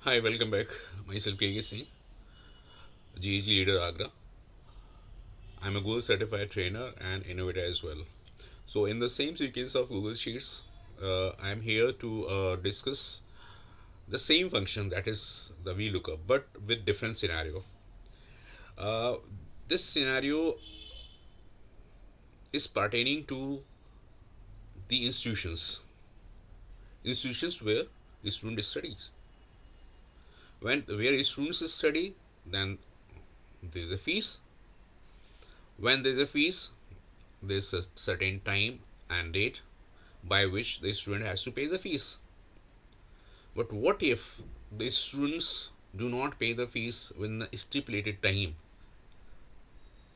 Hi, welcome back. Myself KK Singh, GEG leader Agra. I'm a Google certified trainer and innovator as well. So, in the same sequence of Google Sheets, I'm here to discuss the same function, that is the VLOOKUP, but with different scenario. Uh, this scenario is pertaining to the institutions where the student studies. When where students study, then there is a fees. When there is a fees, there's a certain time and date by which the student has to pay the fees. But what if the students do not pay the fees within the stipulated time?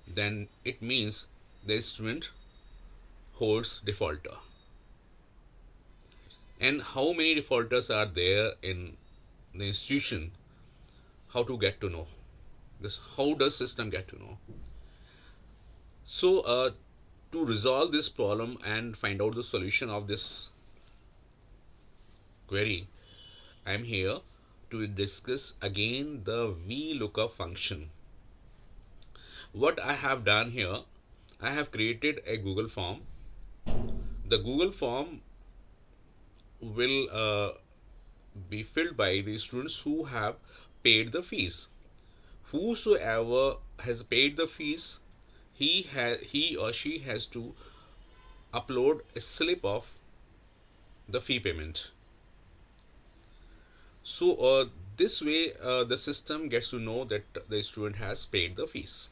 Then it means the student holds defaulter. And how many defaulters are there in the institution? How to get to know this? How does system get to know? So to resolve this problem and find out the solution of this query, I'm here to discuss again the VLOOKUP function. What I have done here, I have created a Google form. The Google form will be filled by the students who have paid the fees. Whosoever has paid the fees, he or she has to upload a slip of the fee payment. So this way the system gets to know that the student has paid the fees.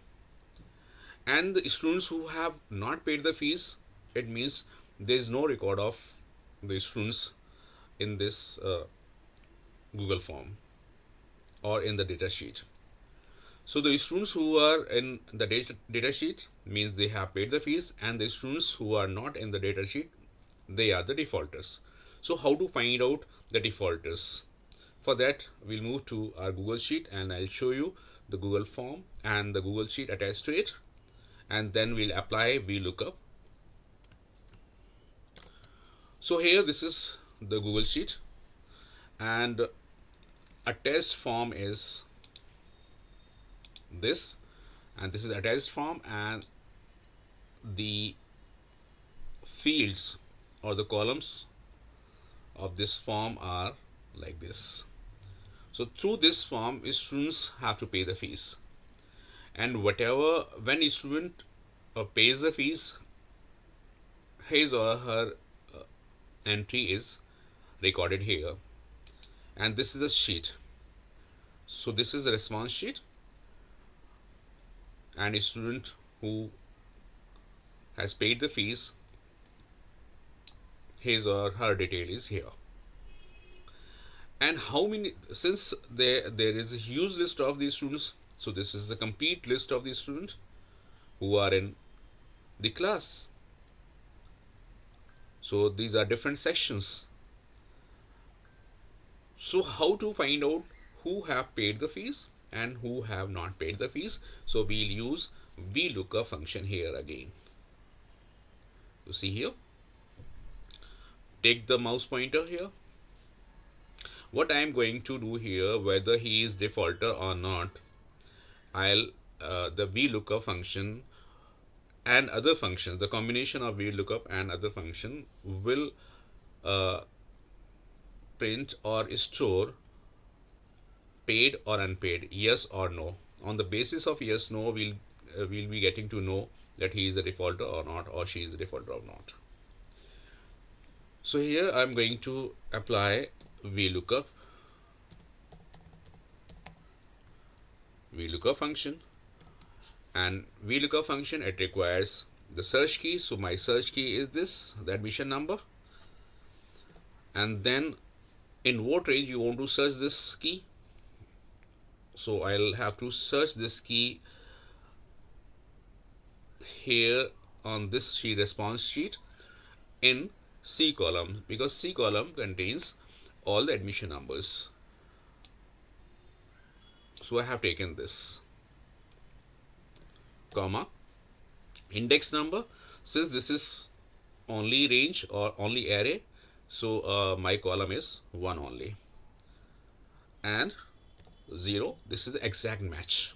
And the students who have not paid the fees, it means there is no record of the students in this Google form or in the data sheet. So the students who are in the data sheet means they have paid the fees, and the students who are not in the data sheet, they are the defaulters. So how to find out the defaulters? For that, we'll move to our Google Sheet and I'll show you the Google form and the Google Sheet attached to it, and then we'll apply VLOOKUP. So here this is the Google Sheet, and a test form is this, and this is attached form, and the fields or the columns of this form are like this. So through this form, students have to pay the fees, and whatever when a student pays the fees, his or her entry is recorded here, and this is a sheet. So this is the response sheet, and a student who has paid the fees, his or her detail is here. And how many, since there is a huge list of these students, so this is the complete list of these students who are in the class. So these are different sections. So how to find out who have paid the fees and who have not paid the fees? So we'll use VLOOKUP function here again. You see here, take the mouse pointer here. What I am going to do here, whether he is defaulter or not, I'll the VLOOKUP function and other functions, the combination of VLOOKUP and other function will uh, print or store paid or unpaid, yes or no. On the basis of yes no, we'll be getting to know that he is a defaulter or not, or she is a defaulter or not. So here I'm going to apply VLOOKUP function, and VLOOKUP function, it requires the search key. So my search key is this, the admission number, and then in what range you want to search this key. So I'll have to search this key here on this sheet, response sheet, in C column, because C column contains all the admission numbers. So I have taken this comma index number. Since this is only range or only array, so my column is 1 only. and 0. This is the exact match.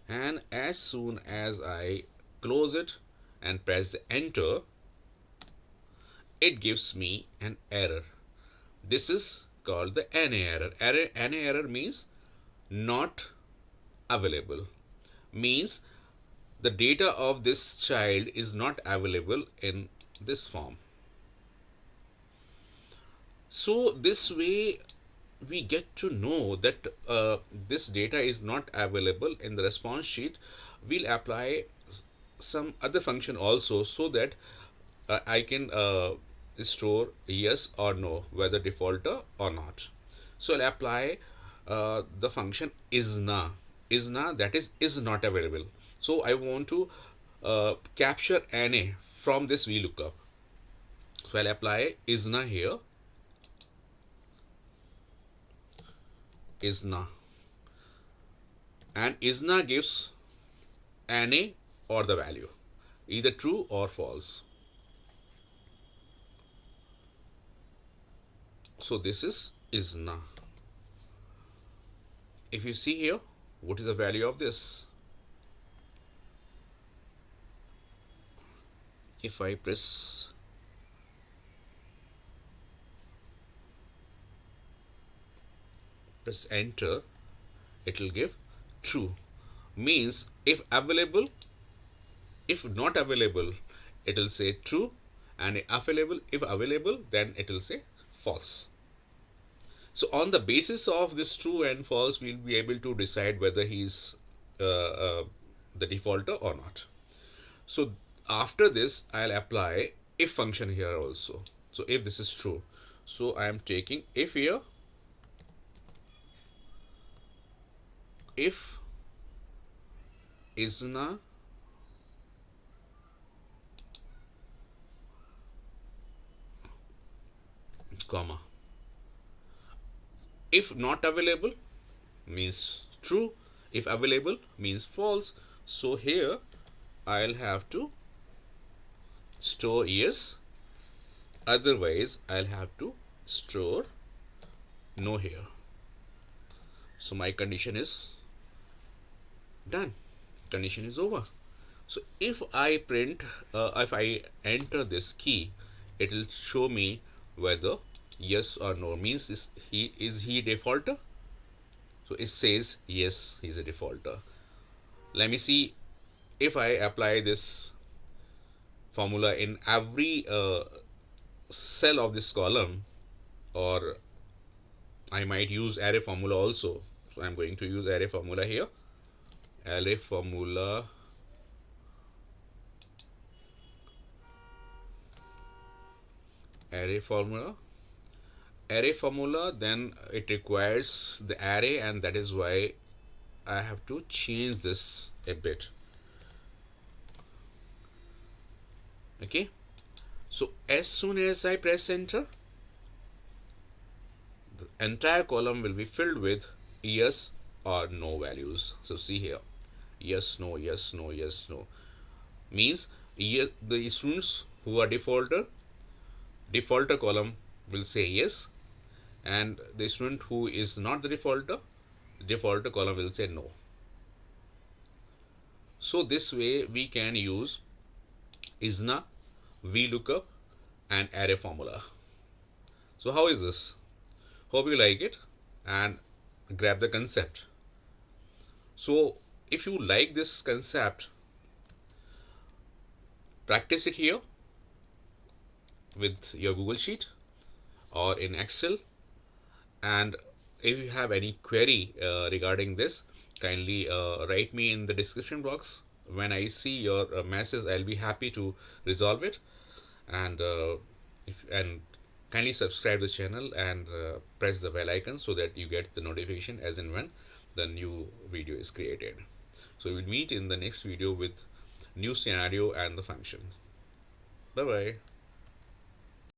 And as soon as I close it and press the enter, it gives me an error. This is called the NA error. NA error means not available. Means the data of this child is not available in this form. So this way we get to know that this data is not available in the response sheet. We'll apply some other function also, so that I can store yes or no, whether defaulter or not. So I'll apply the function ISNA. ISNA, that is not available. So I want to capture NA from this VLOOKUP. So I'll apply ISNA here. ISNA. And ISNA gives NA or the value, either true or false. So this is ISNA. If you see here, what is the value of this? If I press enter, it will give true. Means if available, if not available, it will say true, and if available, then it will say false. So on the basis of this true and false, we'll be able to decide whether he's the defaulter or not. So after this, I'll apply if function here also. So if this is true, so I am taking if here, if ISNA comma, if not available means true, if available means false. So here I'll have to store yes, otherwise I'll have to store no here. So my condition is done, condition is over. So if I print, if I enter this key, it will show me whether yes or no. Means is he defaulter? So it says yes, he's a defaulter. Let me see if I apply this formula in every cell of this column, or I might use array formula also. So I'm going to use array formula here. Array formula array formula then it requires the array, and that is why I have to change this a bit. Okay, so as soon as I press enter, the entire column will be filled with yes or no values. So see here, yes, no, yes, no, yes, no. Means the students who are defaulter column will say yes, and the student who is not the defaulter column will say no. So this way we can use ISNA, VLOOKUP, and array formula. So how is this? Hope you like it and grab the concept. So if you like this concept, practice it here with your Google Sheet or in Excel. And if you have any query regarding this, kindly write me in the description box. When I see your message, I'll be happy to resolve it. And and kindly subscribe the channel and press the bell icon so that you get the notification as and when the new video is created. So we'll meet in the next video with new scenario and the function. Bye bye.